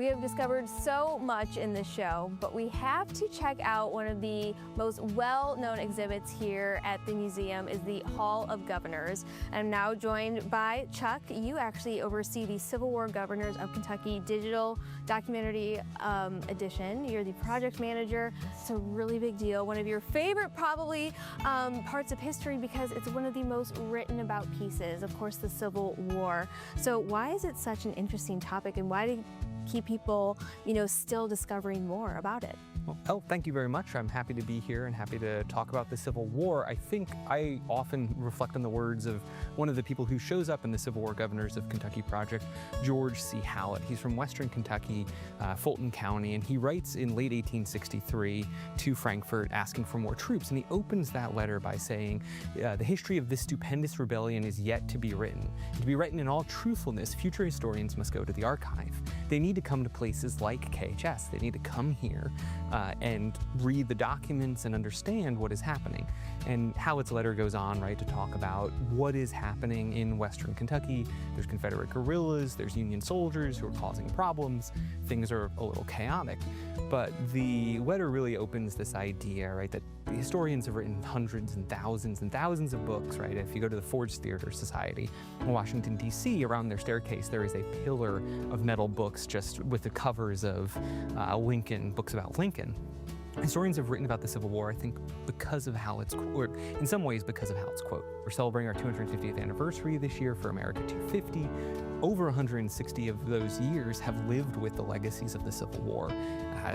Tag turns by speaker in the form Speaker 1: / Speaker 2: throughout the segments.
Speaker 1: We have discovered so much in this show, but we have to check out one of the most well-known exhibits here at the museum is the Hall of Governors. I'm now joined by Chuck. You actually oversee the Civil War Governors of Kentucky digital documentary edition. You're the project manager. It's a really big deal. One of your favorite probably parts of history because it's one of the most written about pieces, of course, the Civil War. So why is it such an interesting topic, and why do keep people, still discovering more about it?
Speaker 2: Well, thank you very much. I'm happy to be here and happy to talk about the Civil War. I think I often reflect on the words of one of the people who shows up in the Civil War Governors of Kentucky project, George C. Hallett. He's from Western Kentucky, Fulton County, and he writes in late 1863 to Frankfort asking for more troops. And he opens that letter by saying, the history of this stupendous rebellion is yet to be written. To be written in all truthfulness, future historians must go to the archive. They need to come to places like KHS. They need to come here and read the documents and understand what is happening. And Hallett's letter goes on, right, to talk about what is happening in Western Kentucky. There's Confederate guerrillas, there's Union soldiers who are causing problems. Things are a little chaotic. But the letter really opens this idea, right, that historians have written hundreds and thousands of books, right? If you go to the Ford's Theater Society in Washington, D.C., around their staircase, there is a pillar of metal books just with the covers of Lincoln, books about Lincoln. Historians have written about the Civil War, I think, because of Hallett's, or in some ways because of Hallett's quote. We're celebrating our 250th anniversary this year for America 250. Over 160 of those years have lived with the legacies of the Civil War.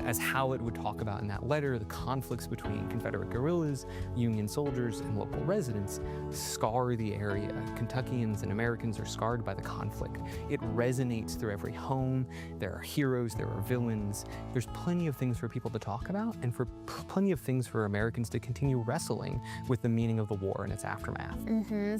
Speaker 2: As Hallett would talk about in that letter, the conflicts between Confederate guerrillas, Union soldiers, and local residents scar the area. Kentuckians and Americans are scarred by the conflict. It resonates through every home. There are heroes, there are villains. There's plenty of things for people to talk about, and for plenty of things for Americans to continue wrestling with the meaning of the war and its aftermath.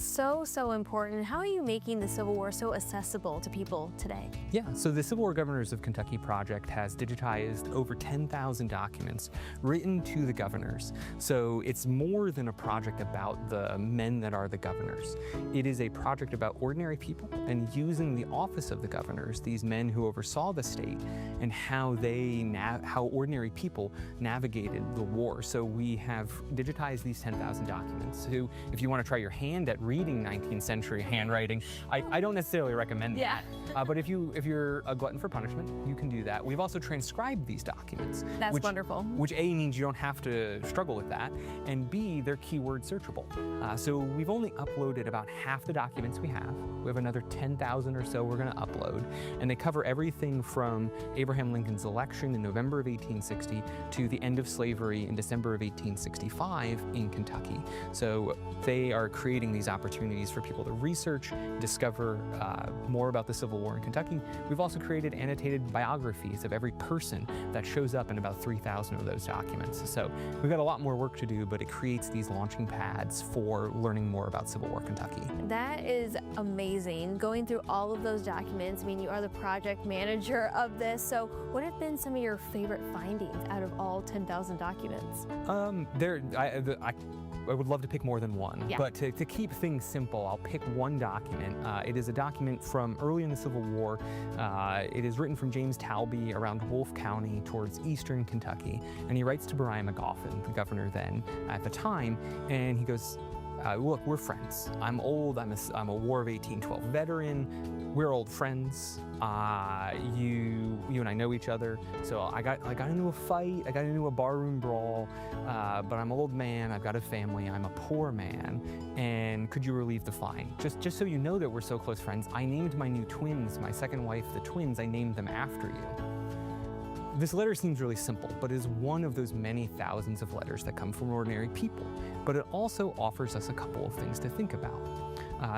Speaker 1: So important. How are you making the Civil War so accessible to people today?
Speaker 2: Yeah, so the Civil War Governors of Kentucky project has digitized over 10,000 documents written to the governors. So it's more than a project about the men that are the governors. It is a project about ordinary people and using the office of the governors, these men who oversaw the state, and how how ordinary people navigated the war. So we have digitized these 10,000 documents. So if you want to try your hand at reading 19th century handwriting, I don't necessarily recommend that. But if you're a glutton for punishment, you can do that. We've also transcribed these documents.
Speaker 1: That's wonderful.
Speaker 2: Which A, means you don't have to struggle with that, and B, they're keyword searchable. So we've only uploaded about half the documents we have. We have another 10,000 or so we're going to upload, and they cover everything from Abraham Lincoln's election in November of 1860 to the end of slavery in December of 1865 in Kentucky. So they are creating these opportunities for people to research, discover more about the Civil War in Kentucky. We've also created annotated biographies of every person that shows up in about 3,000 of those documents. So we've got a lot more work to do, but it creates these launching pads for learning more about Civil War Kentucky.
Speaker 1: That is amazing, going through all of those documents. I mean, you are the project manager of this, so what have been some of your favorite findings out of all 10,000 documents?
Speaker 2: I would love to pick more than one, but to keep things simple, I'll pick one document. It is a document from early in the Civil War. It is written from James Talby around Wolfe County towards eastern Kentucky, and he writes to Beriah McGoffin, the governor then at the time, and he goes, look, we're friends. I'm old, I'm a War of 1812 veteran, we're old friends. You and I know each other. So I got into a fight, I got into a barroom brawl, but I'm an old man, I've got a family, I'm a poor man, and could you relieve the fine? Just so you know that we're so close friends, I named my new twins, my second wife, the twins, I named them after you. This letter seems really simple, but is one of those many thousands of letters that come from ordinary people. But it also offers us a couple of things to think about.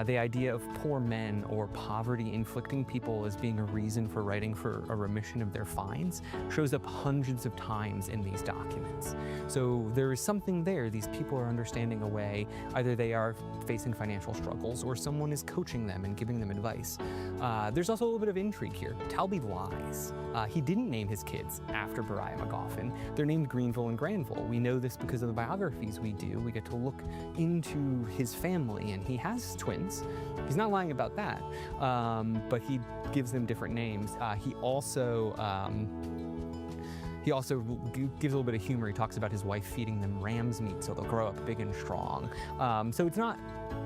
Speaker 2: The idea of poor men or poverty inflicting people as being a reason for writing for a remission of their fines shows up hundreds of times in these documents. So there is something there. These people are understanding a way, either they are facing financial struggles or someone is coaching them and giving them advice. There's also a little bit of intrigue here. Talby lies. He didn't name his kids after Beriah McGoffin. They're named Greenville and Granville. We know this because of the biographies we do. We get to look into his family, and he has twins. He's not lying about that, but he gives them different names. He also gives a little bit of humor. He talks about his wife feeding them ram's meat so they'll grow up big and strong. So it's not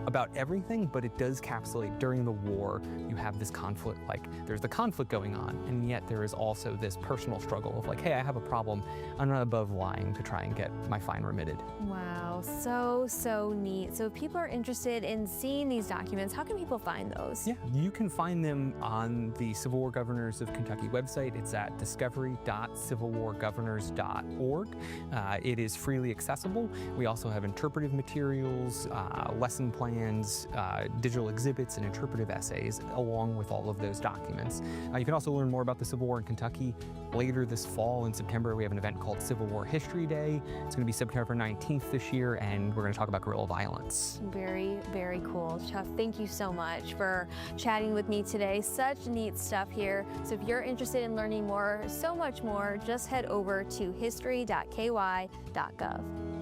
Speaker 2: about everything, but it does encapsulate during the war, you have this conflict, like there's the conflict going on, and yet there is also this personal struggle of like, hey, I have a problem. I'm not above lying to try and get my fine remitted.
Speaker 1: Wow, so neat. So if people are interested in seeing these documents, how can people find those?
Speaker 2: Yeah, you can find them on the Civil War Governors of Kentucky website. It's at discovery.civilwargovernors.org. It is freely accessible. We also have interpretive materials, lesson plans, digital exhibits, and interpretive essays, along with all of those documents. You can also learn more about the Civil War in Kentucky. Later this fall, in September, we have an event called Civil War History Day. It's going to be September 19th this year, and we're going to talk about guerrilla violence.
Speaker 1: Very, very cool. Chuck, thank you so much for chatting with me today. Such neat stuff here. So if you're interested in learning more, so much more, just head over to history.ky.gov.